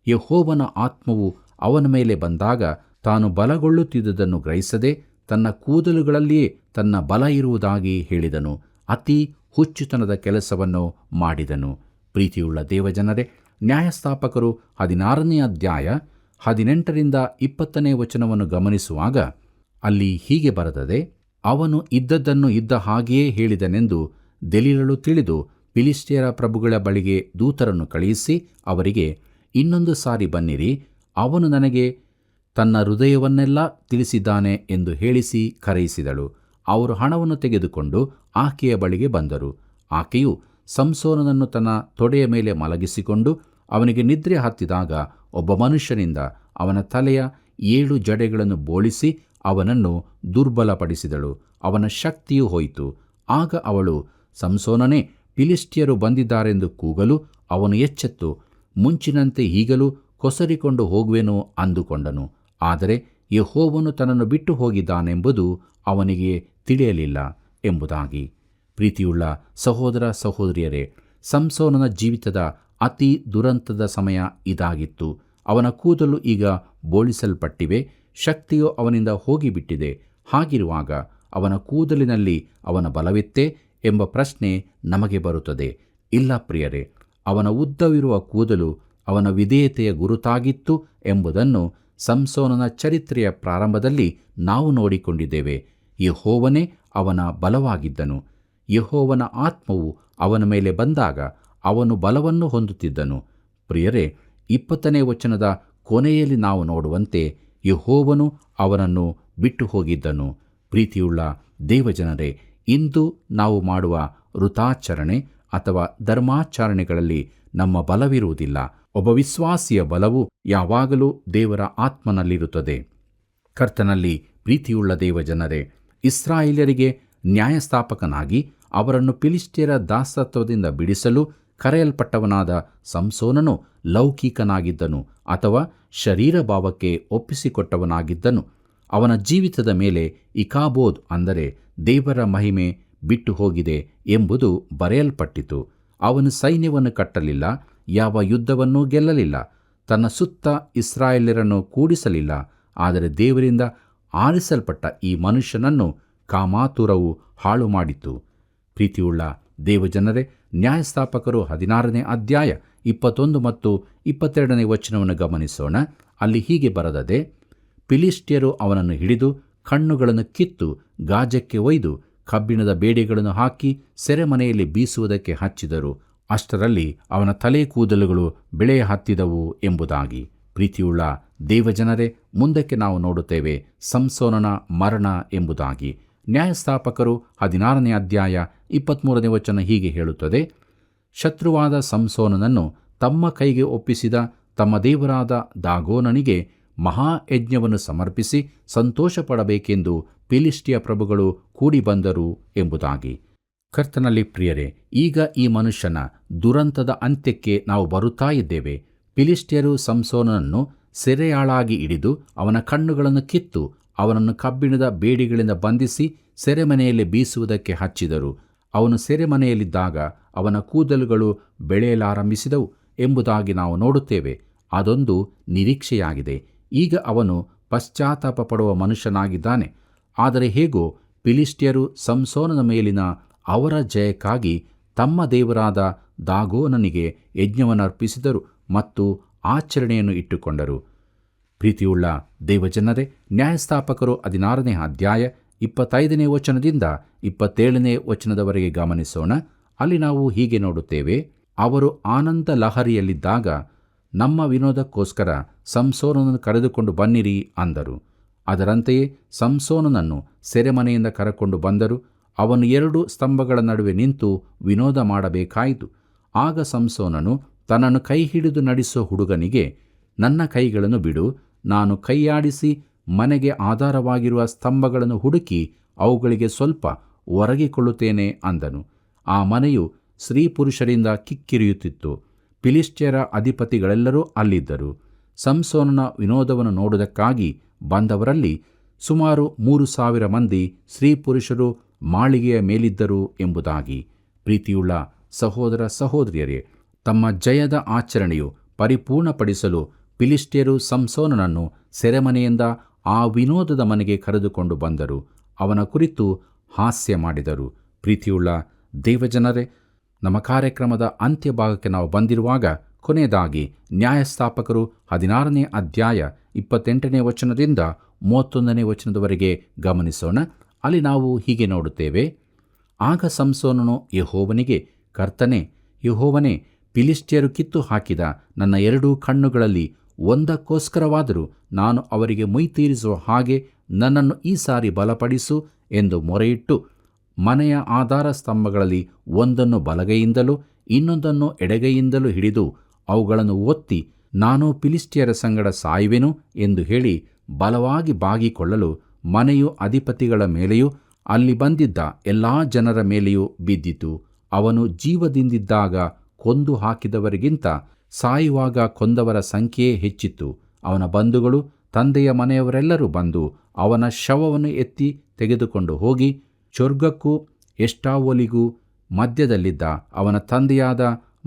ಯೆಹೋವನ ಆತ್ಮವು ಅವನ ಮೇಲೆ ಬಂದಾಗ ತಾನು ಬಲಗೊಳ್ಳುತ್ತಿದ್ದುದನ್ನು ಗ್ರಹಿಸದೆ ತನ್ನ ಕೂದಲುಗಳಲ್ಲಿಯೇ ತನ್ನ ಬಲ ಇರುವುದಾಗಿ ಹೇಳಿದನು. ಅತಿ ಹುಚ್ಚುತನದ ಕೆಲಸವನ್ನು ಮಾಡಿದನು. ಪ್ರೀತಿಯುಳ್ಳ ದೇವಜನರೇ, ನ್ಯಾಯಸ್ಥಾಪಕರು 16ನೇ ಅಧ್ಯಾಯ 18ರಿಂದ 20ನೇ ವಚನವನ್ನು ಗಮನಿಸುವಾಗ ಅಲ್ಲಿ ಹೀಗೆ ಬರೆದದೆ. ಅವನು ಇದ್ದದ್ದನ್ನು ಇದ್ದ ಹಾಗೆಯೇ ಹೇಳಿದನೆಂದು ದೆಲೀಲಳು ತಿಳಿದು ಫಿಲಿಷ್ಟಿಯರ ಪ್ರಭುಗಳ ಬಳಿಗೆ ದೂತರನ್ನು ಕಳುಹಿಸಿ ಅವರಿಗೆ, ಇನ್ನೊಂದು ಸಾರಿ ಬನ್ನಿರಿ, ಅವನು ನನಗೆ ತನ್ನ ಹೃದಯವನ್ನೆಲ್ಲ ತಿಳಿಸಿದ್ದಾನೆ ಎಂದು ಹೇಳಿಸಿ ಕರೆಯಿಸಿದಳು. ಅವರು ಹಣವನ್ನು ತೆಗೆದುಕೊಂಡು ಆಕೆಯ ಬಳಿಗೆ ಬಂದರು. ಆಕೆಯು ಸಂಸೋನನನ್ನು ತನ್ನ ತೊಡೆಯ ಮೇಲೆ ಮಲಗಿಸಿಕೊಂಡು ಅವನಿಗೆ ನಿದ್ರೆ ಹತ್ತಿದಾಗ ಒಬ್ಬ ಮನುಷ್ಯನಿಂದ ಅವನ ತಲೆಯ 7 ಜಡೆಗಳನ್ನು ಬೋಳಿಸಿ ಅವನನ್ನು ದುರ್ಬಲಪಡಿಸಿದಳು. ಅವನ ಶಕ್ತಿಯು ಹೋಯಿತು. ಆಗ ಅವಳು, ಸಂಸೋನನೇ, ಫಿಲಿಷ್ಟಿಯರು ಬಂದಿದ್ದಾರೆಂದು ಕೂಗಲು ಅವನು ಎಚ್ಚೆತ್ತು ಮುಂಚಿನಂತೆ ಈಗಲೂ ಕೊಸರಿಕೊಂಡು ಹೋಗುವೆನೋ ಅಂದುಕೊಂಡನು. ಆದರೆ ಯೆಹೋವನು ತನ್ನನ್ನು ಬಿಟ್ಟು ಹೋಗಿದ್ದಾನೆಂಬುದು ಅವನಿಗೆ ತಿಳಿಯಲಿಲ್ಲ ಎಂಬುದಾಗಿ. ಪ್ರೀತಿಯುಳ್ಳ ಸಹೋದರ ಸಹೋದರಿಯರೇ, ಸಂಸೋನನ ಜೀವಿತದ ಅತಿ ದುರಂತದ ಸಮಯ ಇದಾಗಿತ್ತು. ಅವನ ಕೂದಲು ಈಗ ಬೋಳಿಸಲ್ಪಟ್ಟಿವೆ, ಶಕ್ತಿಯು ಅವನಿಂದ ಹೋಗಿಬಿಟ್ಟಿದೆ. ಹಾಗಿರುವಾಗ ಅವನ ಕೂದಲಿನಲ್ಲಿ ಅವನ ಬಲವಿತ್ತೇ ಎಂಬ ಪ್ರಶ್ನೆ ನಮಗೆ ಬರುತ್ತದೆ. ಇಲ್ಲ ಪ್ರಿಯರೇ, ಅವನ ಉದ್ದವಿರುವ ಕೂದಲು ಅವನ ವಿಧೇಯತೆಯ ಗುರುತಾಗಿತ್ತು ಎಂಬುದನ್ನು ಸಂಸೋನನ ಚರಿತ್ರೆಯ ಪ್ರಾರಂಭದಲ್ಲಿ ನಾವು ನೋಡಿಕೊಂಡಿದ್ದೇವೆ. ಯೆಹೋವನೇ ಅವನ ಬಲವಾಗಿದ್ದನು. ಯೆಹೋವನ ಆತ್ಮವು ಅವನ ಮೇಲೆ ಬಂದಾಗ ಅವನು ಬಲವನ್ನು ಹೊಂದುತ್ತಿದ್ದನು. ಪ್ರಿಯರೇ, 20ನೇ ವಚನದ ಕೊನೆಯಲ್ಲಿ ನಾವು ನೋಡುವಂತೆ ಯೆಹೋವನು ಅವನನ್ನು ಬಿಟ್ಟು ಹೋಗಿದ್ದನು. ಪ್ರೀತಿಯುಳ್ಳ ದೇವಜನರೇ, ಇಂದು ನಾವು ಮಾಡುವ ವೃತಾಚರಣೆ ಅಥವಾ ಧರ್ಮಾಚರಣೆಗಳಲ್ಲಿ ನಮ್ಮ ಬಲವಿರುವುದಿಲ್ಲ. ಒಬ್ಬ ವಿಶ್ವಾಸಿಯ ಬಲವು ಯಾವಾಗಲೂ ದೇವರ ಆತ್ಮನಲ್ಲಿರುತ್ತದೆ. ಕರ್ತನಲ್ಲಿ ಪ್ರೀತಿಯುಳ್ಳ ದೇವಜನರೇ, ಇಸ್ರಾಯೇಲ್ಯರಿಗೆ ನ್ಯಾಯಸ್ಥಾಪಕನಾಗಿ ಅವರನ್ನು ಫಿಲಿಷ್ಟಿಯರ ದಾಸತ್ವದಿಂದ ಬಿಡಿಸಲು ಕರೆಯಲ್ಪಟ್ಟವನಾದ ಸಂಸೋನನು ಲೌಕಿಕನಾಗಿದ್ದನು ಅಥವಾ ಶರೀರ ಭಾವಕ್ಕೆ ಒಪ್ಪಿಸಿಕೊಟ್ಟವನಾಗಿದ್ದನು. ಅವನ ಜೀವಿತದ ಮೇಲೆ ಇಕಾಬೋದ್ ಅಂದರೆ ದೇವರ ಮಹಿಮೆ ಬಿಟ್ಟು ಹೋಗಿದೆ ಎಂಬುದು ಬರೆಯಲ್ಪಟ್ಟಿತು. ಅವನು ಸೈನ್ಯವನ್ನು ಕಟ್ಟಲಿಲ್ಲ, ಯಾವ ಯುದ್ಧವನ್ನೂ ಗೆಲ್ಲಲಿಲ್ಲ, ತನ್ನ ಸುತ್ತ ಇಸ್ರಾಯೇಲ್ಯರನ್ನು ಕೂಡಿಸಲಿಲ್ಲ. ಆದರೆ ದೇವರಿಂದ ಆರಿಸಲ್ಪಟ್ಟ ಈ ಮನುಷ್ಯನನ್ನು ಕಾಮಾತುರವು ಹಾಳು ಮಾಡಿತು. ಪ್ರೀತಿಯುಳ್ಳ ದೇವಜನರೇ, ನ್ಯಾಯಸ್ಥಾಪಕರು 16ನೇ ಅಧ್ಯಾಯ 21 ಮತ್ತು 22ನೇ ವಚನವನ್ನು ಗಮನಿಸೋಣ. ಅಲ್ಲಿ ಹೀಗೆ ಬರೆದದೆ, ಫಿಲಿಷ್ಟಿಯರು ಅವನನ್ನು ಹಿಡಿದು ಕಣ್ಣುಗಳನ್ನು ಕಿತ್ತು ಗಾಜಕ್ಕೆ ಒಯ್ದು ಕಬ್ಬಿಣದ ಬೇಡಿಗಳನ್ನು ಹಾಕಿ ಸೆರೆಮನೆಯಲ್ಲಿ ಬೀಸುವುದಕ್ಕೆ ಹಚ್ಚಿದರು. ಅಷ್ಟರಲ್ಲಿ ಅವನ ತಲೆ ಕೂದಲುಗಳು ಬೆಳೆಯ ಹತ್ತಿದವು ಎಂಬುದಾಗಿ. ಪ್ರೀತಿಯುಳ್ಳ ದೇವಜನರೇ, ಮುಂದಕ್ಕೆ ನಾವು ನೋಡುತ್ತೇವೆ ಸಂಸೋನನ ಮರಣ ಎಂಬುದಾಗಿ. ನ್ಯಾಯಸ್ಥಾಪಕರು 16ನೇ ಅಧ್ಯಾಯ 23ನೇ ವಚನ ಹೀಗೆ ಹೇಳುತ್ತದೆ, ಶತ್ರುವಾದ ಸಂಸೋನನನ್ನು ತಮ್ಮ ಕೈಗೆ ಒಪ್ಪಿಸಿದ ತಮ್ಮ ದೇವರಾದ ದಾಗೋನನಿಗೆ ಮಹಾಯಜ್ಞವನ್ನು ಸಮರ್ಪಿಸಿ ಸಂತೋಷಪಡಬೇಕೆಂದು ಫಿಲಿಷ್ಟಿಯ ಪ್ರಭುಗಳು ಕೂಡಿ ಬಂದರು ಎಂಬುದಾಗಿ. ಕರ್ತನಲ್ಲಿ ಪ್ರಿಯರೇ, ಈಗ ಈ ಮನುಷ್ಯನ ದುರಂತದ ಅಂತ್ಯಕ್ಕೆ ನಾವು ಬರುತ್ತಾ ಇದ್ದೇವೆ. ಫಿಲಿಷ್ಟಿಯರು ಸಂಸೋನನನ್ನು ಸೆರೆಯಾಳಾಗಿ ಹಿಡಿದು ಅವನ ಕಣ್ಣುಗಳನ್ನು ಕಿತ್ತು ಅವನನ್ನು ಕಬ್ಬಿಣದ ಬೇಡಿಗಳಿಂದ ಬಂಧಿಸಿ ಸೆರೆಮನೆಯಲ್ಲಿ ಬೀಸುವುದಕ್ಕೆ ಹಚ್ಚಿದರು. ಅವನು ಸೆರೆಮನೆಯಲ್ಲಿದ್ದಾಗ ಅವನ ಕೂದಲುಗಳು ಬೆಳೆಯಲಾರಂಭಿಸಿದವು ಎಂಬುದಾಗಿ ನಾವು ನೋಡುತ್ತೇವೆ. ಅದೊಂದು ನಿರೀಕ್ಷೆಯಾಗಿದೆ. ಈಗ ಅವನು ಪಶ್ಚಾತ್ತಾಪ ಪಡುವ ಮನುಷ್ಯನಾಗಿದ್ದಾನೆ. ಆದರೆ ಹೇಗೋ ಫಿಲಿಷ್ಟಿಯರು ಸಂಸೋನನ ಮೇಲಿನ ಅವರ ಜಯಕ್ಕಾಗಿ ತಮ್ಮ ದೇವರಾದ ದಾಗೋನನಿಗೆ ಯಜ್ಞವನ್ನು ಅರ್ಪಿಸಿದರು ಮತ್ತು ಆಚರಣೆಯನ್ನು ಇಟ್ಟುಕೊಂಡರು. ಪ್ರೀತಿಯುಳ್ಳ ದೇವಜನರೇ, ನ್ಯಾಯಸ್ಥಾಪಕರು 16ನೇ ಅಧ್ಯಾಯ 25ನೇ ವಚನದಿಂದ 27ನೇ ವಚನದವರೆಗೆ ಗಮನಿಸೋಣ. ಅಲ್ಲಿ ನಾವು ಹೀಗೆ ನೋಡುತ್ತೇವೆ, ಅವರು ಆನಂದ ಲಹರಿಯಲ್ಲಿದ್ದಾಗ ನಮ್ಮ ವಿನೋದಕ್ಕೋಸ್ಕರ ಸಂಸೋನನನ್ನು ಕರೆದುಕೊಂಡು ಬನ್ನಿರಿ ಅಂದರು. ಅದರಂತೆಯೇ ಸಂಸೋನನನ್ನು ಸೆರೆಮನೆಯಿಂದ ಕರೆಕೊಂಡು ಬಂದರು. ಅವನು 2 ಸ್ತಂಭಗಳ ನಡುವೆ ನಿಂತು ವಿನೋದ ಮಾಡಬೇಕಾಯಿತು. ಆಗ ಸಂಸೋನನು ತನ್ನನ್ನು ಕೈ ಹಿಡಿದು ನಡೆಸೋ ಹುಡುಗನಿಗೆ, ನನ್ನ ಕೈಗಳನ್ನು ಬಿಡು, ನಾನು ಕೈಯಾಡಿಸಿ ಮನೆಗೆ ಆಧಾರವಾಗಿರುವ ಸ್ತಂಭಗಳನ್ನು ಹುಡುಕಿ ಅವುಗಳಿಗೆ ಸ್ವಲ್ಪ ಒರಗಿಕೊಳ್ಳುತ್ತೇನೆ ಅಂದನು. ಆ ಮನೆಯು ಸ್ತ್ರೀ ಪುರುಷರಿಂದ ಕಿಕ್ಕಿರಿಯುತ್ತಿತ್ತು. ಫಿಲಿಷ್ಟಿಯರ ಅಧಿಪತಿಗಳೆಲ್ಲರೂ ಅಲ್ಲಿದ್ದರು. ಸಂಸೋನನ ವಿನೋದವನ್ನು ನೋಡುವುದಕ್ಕಾಗಿ ಬಂದವರಲ್ಲಿ ಸುಮಾರು 3,000 ಮಂದಿ ಸ್ತ್ರೀ ಪುರುಷರು ಮಾಳಿಗೆಯ ಮೇಲಿದ್ದರು ಎಂಬುದಾಗಿ. ಪ್ರೀತಿಯುಳ್ಳ ಸಹೋದರ ಸಹೋದರಿಯರೇ, ತಮ್ಮ ಜಯದ ಆಚರಣೆಯು ಪರಿಪೂರ್ಣಪಡಿಸಲು ಫಿಲಿಷ್ಟಿಯರು ಸಂಸೋನನನ್ನು ಸೆರೆಮನೆಯಿಂದ ಆ ವಿನೋದದ ಮನೆಗೆ ಕರೆದುಕೊಂಡು ಬಂದರು. ಅವನ ಕುರಿತು ಹಾಸ್ಯ ಮಾಡಿದರು. ಪ್ರೀತಿಯುಳ್ಳ ದೇವಜನರೇ, ನಮ್ಮ ಕಾರ್ಯಕ್ರಮದ ಅಂತ್ಯಭಾಗಕ್ಕೆ ನಾವು ಬಂದಿರುವಾಗ ಕೊನೆಯದಾಗಿ ನ್ಯಾಯಸ್ಥಾಪಕರು 16ನೇ ಅಧ್ಯಾಯ 28ನೇ ವಚನದಿಂದ 31ನೇ ವಚನದವರೆಗೆ ಗಮನಿಸೋಣ. ಅಲ್ಲಿ ನಾವು ಹೀಗೆ ನೋಡುತ್ತೇವೆ, ಆಗ ಸಂಸೋನನು ಯೆಹೋವನಿಗೆ, ಕರ್ತನೇ, ಯೆಹೋವನೇ, ಫಿಲಿಷ್ಟಿಯರು ಕಿತ್ತು ಹಾಕಿದ ನನ್ನ 2 ಕಣ್ಣುಗಳಲ್ಲಿ ಒಂದಕ್ಕೋಸ್ಕರವಾದರೂ ನಾನು ಅವರಿಗೆ ಮುಯ್ತೀರಿಸುವ ಹಾಗೆ ನನ್ನನ್ನು ಈ ಸಾರಿ ಬಲಪಡಿಸು ಎಂದು ಮೊರೆಯಿಟ್ಟು ಮನೆಯ ಆಧಾರ ಸ್ತಂಭಗಳಲ್ಲಿ ಒಂದನ್ನು ಬಲಗೈಯಿಂದಲೂ ಇನ್ನೊಂದನ್ನು ಎಡಗೈಯಿಂದಲೂ ಹಿಡಿದು ಅವುಗಳನ್ನು ಒತ್ತಿ, ನಾನು ಫಿಲಿಷ್ಟಿಯರ ಸಂಗಡ ಸಾಯುವೆನು ಎಂದು ಹೇಳಿ ಬಲವಾಗಿ ಬಾಗಿಕೊಳ್ಳಲು ಮನೆಯು ಅಧಿಪತಿಗಳ ಮೇಲೆಯೂ ಅಲ್ಲಿ ಬಂದಿದ್ದ ಎಲ್ಲಾ ಜನರ ಮೇಲೆಯೂ ಬಿದ್ದಿತು. ಅವನು ಜೀವದಿಂದಿದ್ದಾಗ ಕೊಂದು ಹಾಕಿದವರಿಗಿಂತ ಸಾಯುವಾಗ ಕೊಂದವರ ಸಂಖ್ಯೆಯೇ ಹೆಚ್ಚಿತ್ತು. ಅವನ ಬಂಧುಗಳು, ತಂದೆಯ ಮನೆಯವರೆಲ್ಲರೂ ಬಂದು ಅವನ ಶವವನ್ನು ಎತ್ತಿ ತೆಗೆದುಕೊಂಡು ಹೋಗಿ ಚೊರ್ಗಕ್ಕೂ ಎಷ್ಟಾವೋಲಿಗೂ ಮಧ್ಯದಲ್ಲಿದ್ದ ಅವನ ತಂದೆಯಾದ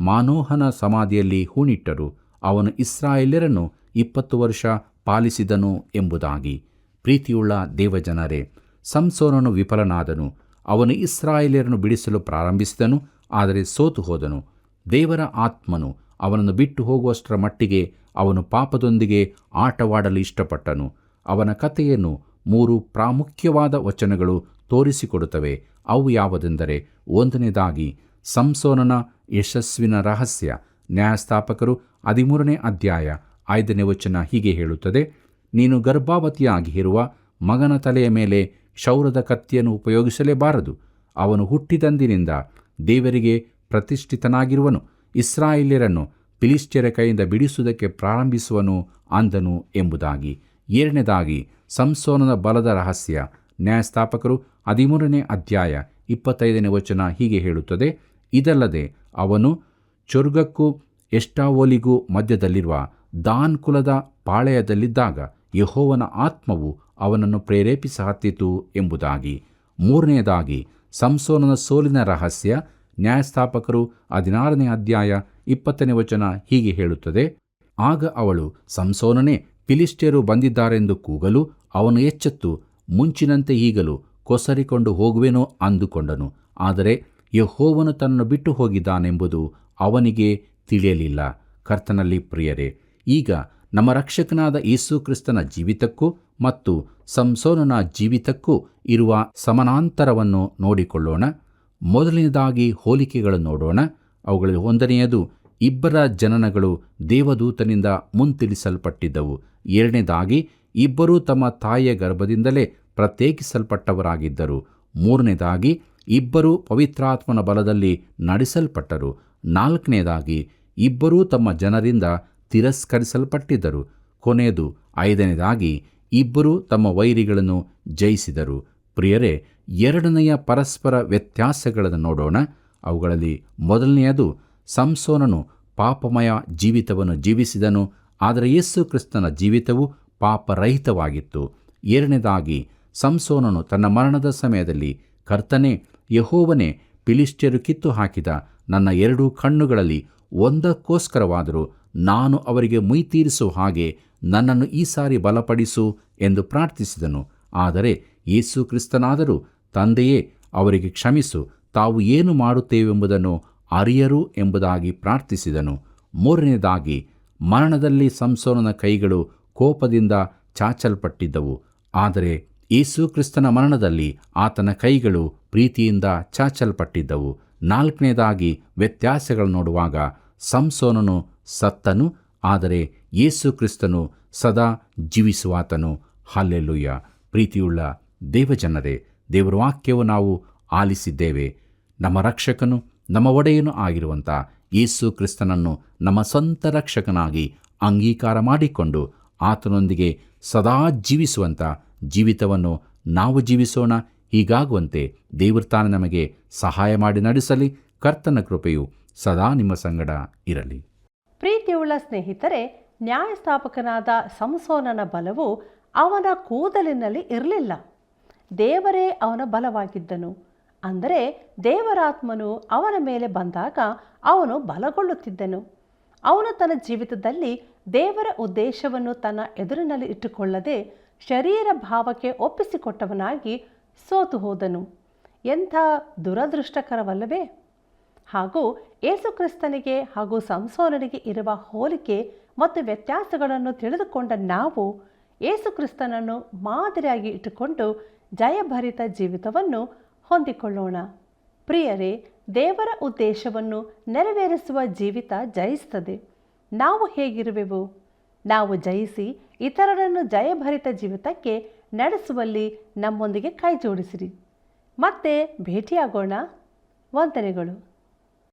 ಮಾನೋಹನ ಸಮಾಧಿಯಲ್ಲಿ ಹೂಣಿಟ್ಟರು. ಅವನು ಇಸ್ರಾಯೇಲ್ಯರನ್ನು 20 ವರ್ಷ ಪಾಲಿಸಿದನು ಎಂಬುದಾಗಿ. ಪ್ರೀತಿಯುಳ್ಳ ದೇವಜನರೇ, ಸಂಸೋನನು ವಿಫಲನಾದನು. ಅವನು ಇಸ್ರಾಯೇಲ್ಯರನ್ನು ಬಿಡಿಸಲು ಪ್ರಾರಂಭಿಸಿದನು, ಆದರೆ ಸೋತು ಹೋದನು. ದೇವರ ಆತ್ಮನು ಅವನನ್ನು ಬಿಟ್ಟು ಹೋಗುವಷ್ಟರ ಮಟ್ಟಿಗೆ ಅವನು ಪಾಪದೊಂದಿಗೆ ಆಟವಾಡಲು ಇಷ್ಟಪಟ್ಟನು. ಅವನ ಕಥೆಯನ್ನು 3 ಪ್ರಾಮುಖ್ಯವಾದ ವಚನಗಳು ತೋರಿಸಿಕೊಡುತ್ತವೆ. ಅವು ಯಾವುದೆಂದರೆ, 1ನೇದಾಗಿ ಸಂಸೋನನ ಯಶಸ್ವಿನ ರಹಸ್ಯ. ನ್ಯಾಯಸ್ಥಾಪಕರು 13ನೇ ಅಧ್ಯಾಯ 5ನೇ ವಚನ ಹೀಗೆ ಹೇಳುತ್ತದೆ, ನೀನು ಗರ್ಭಾವತಿಯಾಗಿ ಇರುವ ಮಗನ ತಲೆಯ ಮೇಲೆ ಕ್ಷೌರದ ಕತ್ತಿಯನ್ನು ಉಪಯೋಗಿಸಲೇಬಾರದು. ಅವನು ಹುಟ್ಟಿದಂದಿನಿಂದ ದೇವರಿಗೆ ಪ್ರತಿಷ್ಠಿತನಾಗಿರುವನು. ಇಸ್ರಾಯೇಲ್ಯರನ್ನು ಫಿಲಿಷ್ಟಿಯರ ಕೈಯಿಂದ ಬಿಡಿಸುವುದಕ್ಕೆ ಪ್ರಾರಂಭಿಸುವನು ಅಂದನು ಎಂಬುದಾಗಿ. 2ನೇದಾಗಿ ಸಂಸೋನನ ಬಲದ ರಹಸ್ಯ. ನ್ಯಾಯಸ್ಥಾಪಕರು 13ನೇ ಅಧ್ಯಾಯ 25ನೇ ವಚನ ಹೀಗೆ ಹೇಳುತ್ತದೆ, ಇದಲ್ಲದೆ ಅವನು ಚೊರ್ಗಕ್ಕೂ ಎಷ್ಟಾವೋಲಿಗೂ ಮಧ್ಯದಲ್ಲಿರುವ ದಾನ್ ಕುಲದ ಪಾಳೆಯದಲ್ಲಿದ್ದಾಗ ಯೆಹೋವನ ಆತ್ಮವು ಅವನನ್ನು ಪ್ರೇರೇಪಿಸ ಹತ್ತಿತು ಎಂಬುದಾಗಿ. 3ನೇದಾಗಿ ಸಂಸೋನನ ಸೋಲಿನ ರಹಸ್ಯ. ನ್ಯಾಯಸ್ಥಾಪಕರು 16ನೇ ಅಧ್ಯಾಯ 20ನೇ ವಚನ ಹೀಗೆ ಹೇಳುತ್ತದೆ, ಆಗ ಅವಳು, ಸಂಸೋನನೇ, ಫಿಲಿಷ್ಟಿಯರು ಬಂದಿದ್ದಾರೆಂದು ಕೂಗಲು ಅವನು ಎಚ್ಚೆತ್ತು ಮುಂಚಿನಂತೆ ಈಗಲೂ ಕೊಸರಿಕೊಂಡು ಹೋಗುವೆನೋ ಅಂದುಕೊಂಡನು. ಆದರೆ ಯೆಹೋವನು ತನ್ನನ್ನು ಬಿಟ್ಟು ಹೋಗಿದ್ದಾನೆಂಬುದು ಅವನಿಗೆ ತಿಳಿಯಲಿಲ್ಲ. ಕರ್ತನಲ್ಲಿ ಪ್ರಿಯರೇ, ಈಗ ನಮ್ಮ ರಕ್ಷಕನಾದ ಯೇಸು ಕ್ರಿಸ್ತನ ಜೀವಿತಕ್ಕೂ ಮತ್ತು ಸಂಸೋನನ ಜೀವಿತಕ್ಕೂ ಇರುವ ಸಮಾನಾಂತರವನ್ನು ನೋಡಿಕೊಳ್ಳೋಣ. ಮೊದಲನೇದಾಗಿ ಹೋಲಿಕೆಗಳನ್ನು ನೋಡೋಣ. ಅವುಗಳಲ್ಲಿ 1ನೆಯದು, ಇಬ್ಬರ ಜನನಗಳು ದೇವದೂತನಿಂದ ಮುಂತಿಳಿಸಲ್ಪಟ್ಟಿದ್ದವು. 2ನೇದಾಗಿ, ಇಬ್ಬರೂ ತಮ್ಮ ತಾಯಿಯ ಗರ್ಭದಿಂದಲೇ ಪ್ರತ್ಯೇಕಿಸಲ್ಪಟ್ಟವರಾಗಿದ್ದರು. 3ನೇದಾಗಿ, ಇಬ್ಬರೂ ಪವಿತ್ರಾತ್ಮನ ಬಲದಲ್ಲಿ ನಡೆಸಲ್ಪಟ್ಟರು. 4ನೇದಾಗಿ, ಇಬ್ಬರೂ ತಮ್ಮ ಜನರಿಂದ ತಿರಸ್ಕರಿಸಲ್ಪಟ್ಟಿದ್ದರು. ಕೊನೆಯದು 5ನೇದಾಗಿ, ಇಬ್ಬರೂ ತಮ್ಮ ವೈರಿಗಳನ್ನು ಜಯಿಸಿದರು. ಪ್ರಿಯರೇ, 2ನೆಯ ಪರಸ್ಪರ ವ್ಯತ್ಯಾಸಗಳನ್ನು ನೋಡೋಣ. ಅವುಗಳಲ್ಲಿ ಮೊದಲನೆಯದು, ಸಂಸೋನನು ಪಾಪಮಯ ಜೀವಿತವನ್ನು ಜೀವಿಸಿದನು, ಆದರೆ ಯೇಸು ಕ್ರಿಸ್ತನ ಜೀವಿತವು ಪಾಪರಹಿತವಾಗಿತ್ತು. 2ನೇದಾಗಿ, ಸಂಸೋನನು ತನ್ನ ಮರಣದ ಸಮಯದಲ್ಲಿ, ಕರ್ತನೇ, ಯೆಹೋವನೇ, ಫಿಲಿಷ್ಟಿಯರು ಕಿತ್ತು ಹಾಕಿದ ನನ್ನ 2 ಕಣ್ಣುಗಳಲ್ಲಿ ಒಂದಕ್ಕೋಸ್ಕರವಾದರೂ ನಾನು ಅವರಿಗೆ ಮುಯ್ತೀರಿಸುವ ಹಾಗೆ ನನ್ನನ್ನು ಈ ಸಾರಿ ಬಲಪಡಿಸು ಎಂದು ಪ್ರಾರ್ಥಿಸಿದನು. ಆದರೆ ಯೇಸು ಕ್ರಿಸ್ತನಾದರೂ, ತಂದೆಯೇ, ಅವರಿಗೆ ಕ್ಷಮಿಸು, ತಾವು ಏನು ಮಾಡುತ್ತೇವೆಂಬುದನ್ನು ಅರಿಯರು ಎಂಬುದಾಗಿ ಪ್ರಾರ್ಥಿಸಿದನು. 3ನೇದಾಗಿ, ಮರಣದಲ್ಲಿ ಸಂಸೋನನ ಕೈಗಳು ಕೋಪದಿಂದ ಚಾಚಲ್ಪಟ್ಟಿದ್ದವು, ಆದರೆ ಯೇಸು ಕ್ರಿಸ್ತನ ಮರಣದಲ್ಲಿ ಆತನ ಕೈಗಳು ಪ್ರೀತಿಯಿಂದ ಚಾಚಲ್ಪಟ್ಟಿದ್ದವು. 4ನೇದಾಗಿ, ವ್ಯತ್ಯಾಸಗಳು ನೋಡುವಾಗ ಸಂಸೋನನು ಸತ್ತನು, ಆದರೆ ಯೇಸು ಕ್ರಿಸ್ತನು ಸದಾ ಜೀವಿಸುವಾತನು. ಹಲ್ಲೆಲೂಯ. ಪ್ರೀತಿಯುಳ್ಳ ದೇವಜನರೇ, ದೇವರ ವಾಕ್ಯವು ನಾವು ಆಲಿಸಿದ್ದೇವೆ. ನಮ್ಮ ರಕ್ಷಕನು, ನಮ್ಮ ಒಡೆಯನು ಆಗಿರುವಂಥ ಯೇಸು ಕ್ರಿಸ್ತನನ್ನು ನಮ್ಮ ಸ್ವಂತ ರಕ್ಷಕನಾಗಿ ಅಂಗೀಕಾರ ಮಾಡಿಕೊಂಡು ಆತನೊಂದಿಗೆ ಸದಾ ಜೀವಿಸುವಂಥ ಜೀವಿತವನ್ನು ನಾವು ಜೀವಿಸೋಣ. ಹೀಗಾಗುವಂತೆ ದೇವರು ತಾನು ನಮಗೆ ಸಹಾಯ ಮಾಡಿ ನಡೆಸಲಿ. ಕರ್ತನ ಕೃಪೆಯು ಸದಾ ನಿಮ್ಮ ಸಂಗಡ ಇರಲಿ. ಪ್ರೀತಿಯುಳ್ಳ ಸ್ನೇಹಿತರೆ, ನ್ಯಾಯಸ್ಥಾಪಕನಾದ ಸಂಸೋನನ ಬಲವು ಅವನ ಕೂದಲಿನಲ್ಲಿ ಇರಲಿಲ್ಲ. ದೇವರೇ ಅವನ ಬಲವಾಗಿದ್ದನು. ಅಂದರೆ ದೇವರಾತ್ಮನು ಅವನ ಮೇಲೆ ಬಂದಾಗ ಅವನು ಬಲಗೊಳ್ಳುತ್ತಿದ್ದನು. ಅವನು ತನ್ನ ಜೀವಿತದಲ್ಲಿ ದೇವರ ಉದ್ದೇಶವನ್ನು ತನ್ನ ಎದುರಿನಲ್ಲಿ ಇಟ್ಟುಕೊಳ್ಳದೆ ಶರೀರ ಭಾವಕ್ಕೆ ಒಪ್ಪಿಸಿಕೊಟ್ಟವನಾಗಿ ಸೋತು ಹೋದನು. ಎಂಥ ದುರದೃಷ್ಟಕರವಲ್ಲವೇ? ಹಾಗೂ ಯೇಸುಕ್ರಿಸ್ತನಿಗೆ ಹಾಗೂ ಸಂಸೋನನಿಗೆ ಇರುವ ಹೋಲಿಕೆ ಮತ್ತು ವ್ಯತ್ಯಾಸಗಳನ್ನು ತಿಳಿದುಕೊಂಡ ನಾವು ಯೇಸುಕ್ರಿಸ್ತನನ್ನು ಮಾದರಿಯಾಗಿ ಇಟ್ಟುಕೊಂಡು ಜಯಭರಿತ ಜೀವಿತವನ್ನು ಹೊಂದಿಕೊಳ್ಳೋಣ. ಪ್ರಿಯರೇ, ದೇವರ ಉದ್ದೇಶವನ್ನು ನೆರವೇರಿಸುವ ಜೀವಿತ ಜಯಿಸುತ್ತದೆ. ನಾವು ಹೇಗಿರುವೆವು? ನಾವು ಜಯಿಸಿ ಇತರರನ್ನು ಜಯಭರಿತ ಜೀವಿತಕ್ಕೆ ನಡೆಸುವಲ್ಲಿ ನಮ್ಮೊಂದಿಗೆ ಕೈ ಜೋಡಿಸಿರಿ. ಮತ್ತೆ ಭೇಟಿಯಾಗೋಣ. ವಂದನೆಗಳು.